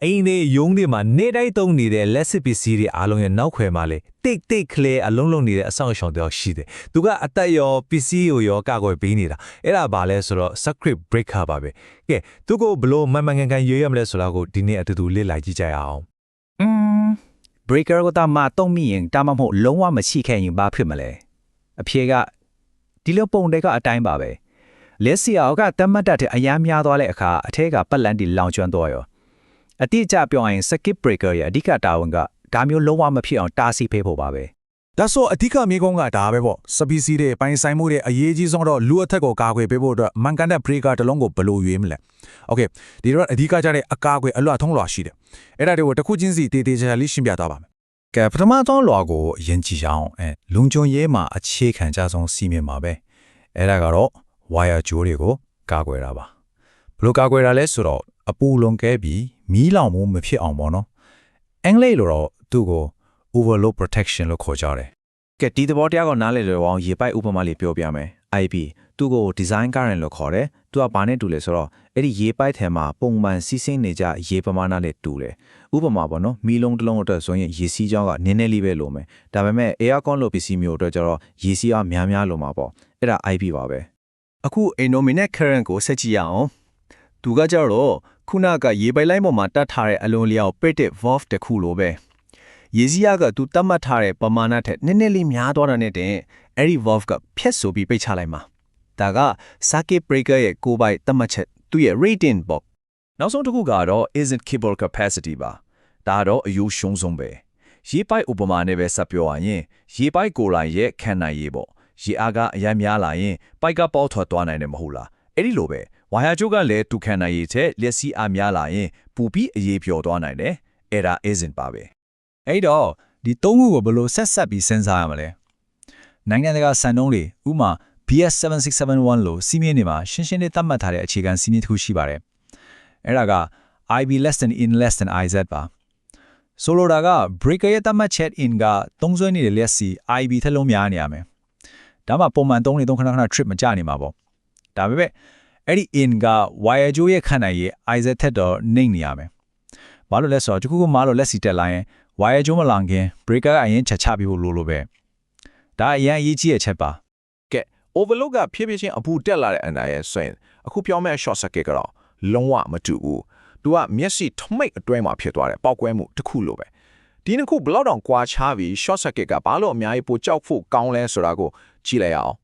အိမ်တွေယုံတွေမှာနေတိုင်းသုံးနေတဲ့လက်စစ်ပစ္စည်းတွေအားလုံးရဲ့နောက်ခွဲမှာလေတိတ်ကလေးအလုံးလုံးနေတဲ့အဆောင်အရှောင်တွေရှိတယ်သူကအသက်ရောပစ္စည်းရောကာကွယ်ပေးနေတာအဲ့ဒါဘာလဲဆိုတော့ circuit breaker ပါပဲကဲသူကိုဘလို့မှန်ကန်ရွေးရမလဲဆိုတာကိုဒီနေ့အတူတူလေ့လာကြည့်ကြရအောင် breaker ကိုတာမတော့မိရင်တာမမဟုတ်လုံးဝမရှိခဲ့ရင်ဘာဖြစ်မလဲအဖြေကဒီလိုပုံတွေကအတိုင်းပါပဲလက်စီအောက်ကတတ်မှတ်တတ်တဲ့အများများသွားတဲ့အခါအထက်ကပတ်လန်းတီလောင်ကျွမ်းသွားရောအတိအကျပြောရင် circuit breaker ရဲ့အဓိကတာဝန်ကဒါမျိုးလုံးဝမဖြစ်အောင်တားဆီးပေးဖို့ပါပဲဒါဆိုအဓိကမြေကုန်းကဒါပဲပေါ့စပီစီတွေပိုင်ဆိုင်မှုတွေအရေးကြီးဆုံးတော့လူအထက်ကိုကာကွယ်ပေးဖို့အတွက်မန်ကန်တဲ့ breaker တစ်လုံးကိုဘယ်လိုရွေးမလဲโอเคဒီတော့အဓိကကြတဲ့အကာအကွယ်အလွတ်ထုံးလွှာရှိတယ်အဲ့ဒါတွေကိုတစ်ခုချင်းစီတေးချာလေးရှင်းပြသွားပါမယ်ကဲပထမဆုံးလွှာကိုအရင်ကြည့်ကြအောင်လုံခြုံရေးမှာအခြေခံကြဆုံးစီမင်းပါပဲအဲ့ဒါကတော့ wire ကြိုးတွေကိုကာကွယ်တာပါဘယ်လိုကာကွယ်တာလဲဆိုတော့အပူလွန်ကဲပြီးမီးလောင်မှုမဖြစ်အောင်ပေါ့နော်အင်္ဂလိပ်လိုတော့သူ့ကို overload protection လို့ခေါ်ကြတယ်ကဲဒီသဘောတရားကိုနားလည်လို့အောင်ရေပိုက်ဥပမာလေးပြောပြမယ် IP သူ့ကို design current လို့ခေါ်တယ်သူကဘာနဲ့တူလဲဆိုတော့အဲ့ဒီရေပိုက်ထဲမှာပုံမှန်စီးဆင်းနေကြရေပမာဏနဲ့တူတယ်ဥပမာပေါ့နော်မီးလုံးတစ်လုံးအတွက်ဆိုရင်ရေစီးကြောင်းကနည်းနည်းလေးပဲလိုမယ်ဒါပေမဲ့ aircon လို့ပစ္စည်းမျိုးအတွက်ကျတော့ရေစီးအားများလိုမှာပေါ့အဲ့ဒါ IP ပါပဲအခု Innominate current ကိုဆက်ကြည့်ရအောင်သူကကြတော့ခုနကရေပိုက်လိုင်းပေါ်မှာတတ်ထားတဲ့အလုံးလျောက် predictive valve တစ်ခုလိုပဲရေစီးရကသူတတ်မှတ်ထားတဲ့ပမာဏထက်နည်းနည်းလေးများသွားတာနဲ့တင်အဲ့ဒီ valve ကဖြတ်ဆိုပြီးပိတ်ချလိုက်မှာဒါက circuit breaker ရဲ့ကိုယ်ပိုင်တတ်မှတ်ချက်သူ့ရဲ့ rating ပေါ့နောက်ဆုံးတစ်ခုကတော့ isn't cable capacity ပါဒါတော့အယူရှုံးဆုံးပဲရေပိုက်ဥပမာနဲ့ပဲဆက်ပြောရရင်ရေပိုက်ကိုယ်တိုင်ရဲ့ခံနိုင်ရေးပေါ့ရေအားကအများများလာရင်ပိုက်ကပေါက်ထွက်သွားနိုင်တယ်မဟုတ်လားအဲ့ဒီလိုပဲဝါယာကျိုးကလည်းတူခံနိုင်ရေးချက်လက်စီအားများလာရင်ပူပြီးအေးပြောသွားနိုင်တယ်အဲ့ဒါ isn't ပါပဲအဲ့တော့ဒီသုံးခုကိုဘယ်လိုဆက်ပြီးစဉ်းစားရမလဲနိုင်ငံတကာစံနှုန်းတွေဥမာ BS 7671လို့စီးမြင့်နေမှာရှင်းလေးသတ်မှတ်ထားတဲ့အခြေခံစီးမြင့်တစ်ခုရှိပါတယ်အဲ့ဒါက IB less than in less than IZ ပါဆိုလိုတာက breaker ရဲ့သတ်မှတ်ချက် in ကသုံးစွဲနေတဲ့လက်စီ IB ထက်လုံးများနေရမယ်ဒါမှပုံမှန်3 ခဏ trip မကြနေမှာပေါ့ဒါပေမဲ့အဲ့ဒီ in က wire ကြိုးရဲ့ခန့်နိုင်ရေး IZ ထက်တော့နှိမ့်နေရမယ်ဘာလို့လဲဆိုတော့ဒီခုကမှလို့လက်စီတက်လာရင် wire ကြိုးမလောင်ခင် breaker ကအရင်ချက်ချပြီးဖို့လိုပဲဒါအရင်အရေးကြီးတဲ့ချက်ပါကဲ overload ကဖြည်းဖြည်းချင်းအပူတက်လာတဲ့အန်ဒါရဲ့ဆိုရင်အခုပြောမဲ့ short circuit ကတော့လုံးဝမတူဘူးသူကမျက်စိထမိတ်အတွဲမှာဖြစ်သွားတယ်ပောက်ကွဲမှုတစ်ခုလိုပဲဒီနှစ်ခုဘလောက်တောင်ကွာခြားပြီး short circuit ကဘာလို့အများကြီးပိုကြောက်ဖို့ကောင်းလဲဆိုတာကိုကြည့်လိုက်အောင်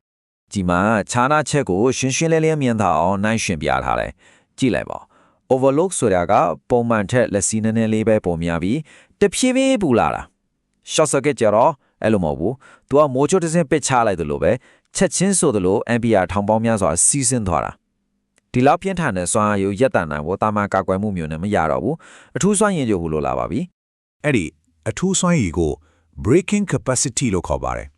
ဒီမှာခြားနာချက်ကိုရှင်းလင်းမြင်သာအောင်နိုင်ရှင်းပြထားတယ်ကြည့်လိုက်ပါ overload ဆိုတာကပုံမှန်ထက်လက်စီနည်းနည်းလေးပဲပုံများပြီးတဖြည်းဖြည်းပူလာတာ short circuit ကြတော့အဲ့လိုမဟုတ်ဘူးသူကမိုးချိုးတစ်စင်းပစ်ချလိုက်တယ်လို့ပဲချက်ချင်းဆိုသလို ampere ထောင်ပေါင်းများစွာစီးဆင်းသွားတာဒီလောက်ပြင်းထန်တဲ့စွမ်းအားကိုရက်တန်နိုင်ဖို့တာမန်ကာကွယ်မှုမျိုးနဲ့မရတော့ဘူးအထူးစွမ်းရည်ကြို့လို့လာပါပြီအဲ့ဒီအထူးစွမ်းရည်ကို breaking capacity လို့ခေါ်ပါတယ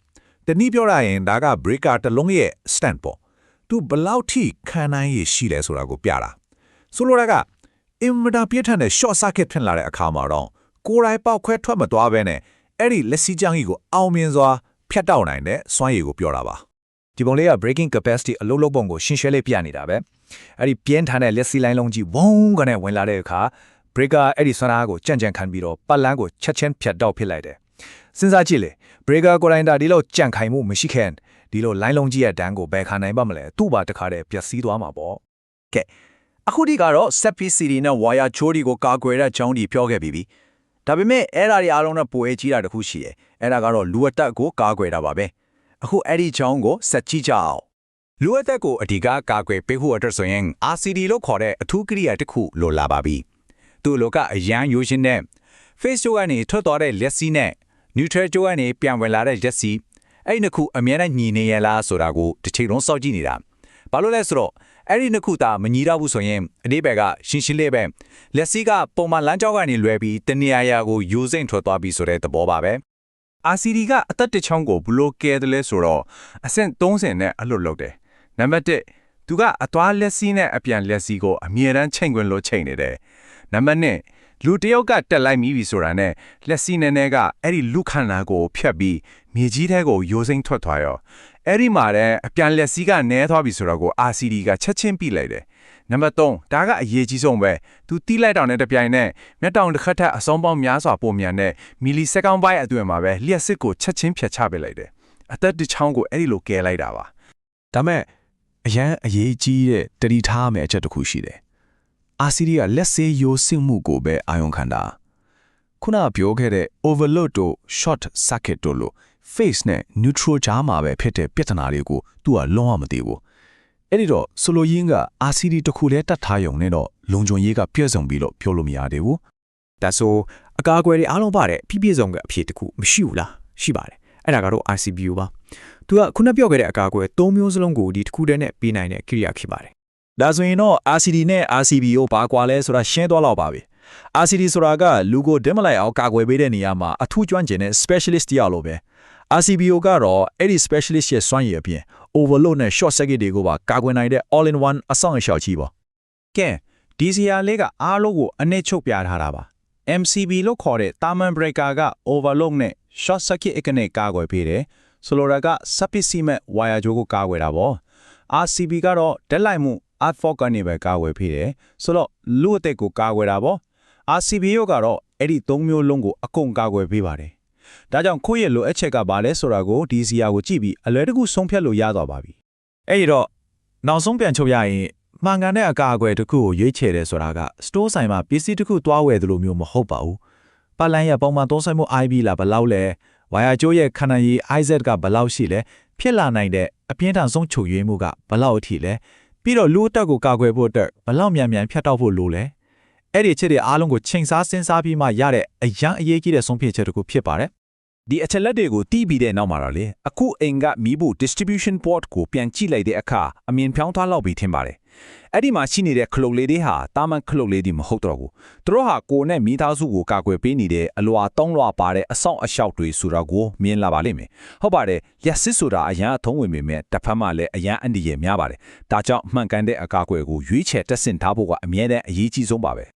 ်တနည်းပြောရရင်ဒါက breaker တစ်လုံးရဲ့ stand ပေါ့သူဘလောက်ထိခံနိုင်ရရှိလဲဆိုတာကိုပြတာဆိုလိုတာကအင်မတာပြင်းထန်တဲ့ short circuit ဖြစ်လာတဲ့အခါမှာတော့ကိုယ်တိုင်ပေါက်ခွဲထွက်မသွားဘဲနဲ့အဲ့ဒီလက်စီးကြောင်းကြီးကိုအောင်မြင်စွာဖြတ်တောက်နိုင်တဲ့စွမ်းရည်ကိုပြောတာပါဒီပုံလေးက breaking capacity အလုံးလုံးပုံကိုရှင်းလေးပြနေတာပဲအဲ့ဒီပြင်းထန်တဲ့လက်စီလိုင်းလုံးကြီးဝုန်းကနေဝင်လာတဲ့အခါ breaker အဲ့ဒီစွမ်းအားကိုကြံ့ခံပြီးတော့ပတ်လန်းကိုချက်ချင်းဖြတ်တောက်ဖြစ်လိုက်တယ်စဉ်းစားကြည့်လေ breaker ကိုယ်တိုင်ဒါဒီလိုကြံ့ခိုင်မှုမရှိခဲ့ဒီလိုလိုင်းလုံးကြီးရဲ့တန်းကိုဘယ်ခံနိုင်ပါမလဲသူ့ဘာတခါတည်းပျက်စီးသွားမှာပေါ့ကဲအခုဒီကတော့ CPCD နဲ့ wire ချိုးဒီကိုကာကွယ်တဲ့အကြောင်းဒီပြောခဲ့ပြီဒါပေမဲ့အဲ့ဒါတွေအားလုံးနဲ့ပိုအေးကြီးတာတခုရှိတယ်အဲ့ဒါကတော့လူအတက်ကိုကာကွယ်တာပါပဲအခုအဲ့ဒီအကြောင်းကိုဆက်ကြည့်ကြအောင်လူအသက်ကိုအဓိကကာကွယ်ပေးဖို့အတွက်ဆိုရင် RCD လို့ခေါ်တဲ့အထူးကိရိယာတစ်ခုလိုလာပါပြီသူ့လိုကအရန်ရိုးရှင်းတဲ့ face ကြိုးကနေထွက်သွားတဲ့လက်စီးနဲ့ neutral ကြိုးကနေပြန်ဝင်လာတဲ့လက်စီးအဲ့ဒီနှစ်ခုအမြဲတမ်းညီနေရလားဆိုတာကိုတစ်ချိန်လုံးစောင့်ကြည့်နေတာဘာလို့လဲဆိုတော့အဲ့ဒီနှစ်ခုသာမညီတော့ဘူးဆိုရင်အဒီဘက်ကရှင်းလေးပဲလက်စီးကပုံမှန်လမ်းကြောင်းကနေလွဲပြီးတနေရာကိုယူစိမ့်ထွက်သွားပြီးဆိုတဲ့သဘောပါပဲ RCD ကအသက်တစ်ချောင်းကိုဘလို့ကဲတယ်လဲဆိုတော့အဆင့်30နဲ့အလွတ်လုပ်တယ်နံပါတ်1သူကအသွားလက်စီးနဲ့အပြန်လက်စီးကိုအမြဲတမ်းချိန်ခွင်လို့ချိန်နေတယ်နံပါတ်2လူတယောက်ကတက်လိုက်ပြီဆိုတာနဲ့လက်စီးနဲ့ကအဲ့ဒီလူခန္ဓာကိုဖြတ်ပြီးမြေကြီးထဲကိုရိုးစိမ့်ထွက်သွားရောအဲ့ဒီမှာတဲ့အပြန်လက်စီးကနဲသွားပြီဆိုတော့ကို RCD ကချက်ချင်းပြလိုက်တယ် နံပါတ်3ဒါကအရေးကြီးဆုံးပဲသူတီးလိုက်တောင်နဲ့တပြိုင်နက်မျက်တောင်တစ်ခတ်ထက်အစုံပေါင်းများစွာပုံမြန်တဲ့မီလီစက္ကန့်ပိုင်းအတွင်းမှာပဲလျှက်စစ်ကိုချက်ချင်းဖြတ်ချပစ်လိုက်တယ်အသက်တစ်ချောင်းကိုအဲ့ဒီလိုကဲလိုက်တာပါ ဒါမဲ့အရန်အရေးကြီးတဲ့တတိထားမယ်အချက်တစ်ခုရှိတယ်အာစီဒီကလက်စေးရိုးစင်မှုကိုပဲအာရုံခံတာခုနပြောခဲ့တဲ့ overload တို့ short circuit တို့လို့ phase နဲ့ neutral ကြားမှာပဲဖြစ်တဲ့ပြဿနာတွေကိုသူကလုံးဝမသိဘူးအဲ့ဒီတော့ဆိုလိုရင်းက RCD တစ်ခုလဲတတ်ထားရုံနဲ့တော့လုံခြုံရေးကပြည့်စုံပြီးတော့ပြောလို့မရသေးဘူး ဒါဆိုအကာအကွယ်တွေအားလုံးပါတဲ့ပြည့်စုံကအဖြစ်တစ်ခုမရှိဘူးလားရှိပါတယ်အဲ့ဒါကတော့ RCBU ပါသူကခုနပြောခဲ့တဲ့အကာအကွယ်၃မျိုးစလုံးကိုဒီတစ်ခုတည်းနဲ့ပြီးနိုင်တဲ့ကိရိယာဖြစ်ပါတယ် ဒါဆိုရင်တော့ RCD နဲ့ RCBO ဘာကွာလဲဆိုတာရှင်းသွားတော့ပါပြီ RCD ဆိုတာကလူကိုဒင်းမလိုက်အောင်ကာကွယ်ပေးတဲ့နေရာမှာအထူးကျွမ်းကျင်တဲ့ specialist တရားလိုပဲ RCBO ကတော့အဲ့ဒီ specialist ရဲ့စွမ်းရည်အပြင် overload နဲ့ short circuit တွေကိုပါကာကွယ်နိုင်တဲ့ all in one အဆောင်အရှောက်ကြီးပါ ကဲဒီစီယာလေးကအားလုံးကိုအနည်းချုပ်ပြထားတာပါ MCB လို့ခေါ်တဲ့ Thermal Breaker က overload နဲ့ short circuit အကနေကာကွယ်ပေးတယ်ဆိုလိုတာက sufficient wire ကြိုးကိုကာကွယ်တာပေါ့ RCB ကတော့ deadline မှု Art Fork ကနေပဲကာကွယ်ပေးတယ်ဆိုတော့လူအသက်ကိုကာကွယ်တာပေါ့ RCBO ကတော့အဲ့ဒီ၃မျိုးလုံးကိုအကုန်ကာကွယ်ပေးပါတယ်ဒါကြောင့်ကိုယ့်ရဲ့လိုအပ်ချက်ကဘာလဲဆိုတာကိုဒီစီယာကိုကြည့်ပြီးအလွယ်တကူဆုံးဖြတ်လို့ရသွားပါပြီ အဲ့ဒီတော့နောက်ဆုံးပြန်ချုပ်ရရင်မှန်ကန်တဲ့အကာအကွယ်တစ်ခုကိုရွေးချယ်တယ်ဆိုတာက store ဆိုင်မှာပစ္စည်းတစ်ခုသွားဝယ်သလိုမျိုးမဟုတ်ပါဘူးပတ်လန်းရဲ့ပုံမှန်သုံးဆိုင်မှု IB လာဘယ်လောက်လဲဝါယာကျိုးရဲ့ခဏရေး IZ ကဘယ်လောက်ရှိလဲဖြစ်လာနိုင်တဲ့အပြင်းထန်ဆုံးချုပ်ရွေးမှုကဘယ်လောက်အထိလဲပြီးတော့လူအတက်ကိုကာကွယ်ဖို့အတွက်ဘယ်လောက်မြန်ဖြတ်တောက်ဖို့လိုလဲအဲ့ဒီချက်တွေအားလုံးကိုချိန်စားစဉ်းစားပြီးမှရတဲ့အရန်အရေးကြီးတဲ့ဆုံးဖြတ်ချက်တစ်ခုဖြစ်ပါတယ် ဒီအချက်လက်တွေကိုတီးပြီးတဲ့နောက်မှာတော့လေအခုအိမ်ကမီးဘူး distribution port ကိုပြန်ကြည့်လိုက်တဲ့အခါအမြင်ဖြောင်းသွားလောက်ပြီးထင်ပါတယ်အဲ့ဒီမှာရှိနေတဲ့ခလုတ်လေးတွေဟာတာမန်ခလုတ်လေးတွေမဟုတ်တော့ဘူးသူတို့ဟာကိုယ်နဲ့မိသားစုကိုကာကွယ်ပေးနေတဲ့အလွာသုံးလွာပါတဲ့အဆောင်အလျှောက်တွေဆိုတာကိုမြင်လာပါလိမ့်မယ်ဟုတ်ပါတယ်ရက်စစ်ဆိုတာအရန်အထုံးဝင်ပေမဲ့တစ်ဖက်မှာလည်းအရန်အန္တရာယ်များပါတယ်ဒါကြောင့်မှန်ကန်တဲ့အကာအကွယ်ကိုရွေးချယ်တက်ဆင်ထားဖို့ကအမြဲတမ်းအရေးကြီးဆုံးပါပဲ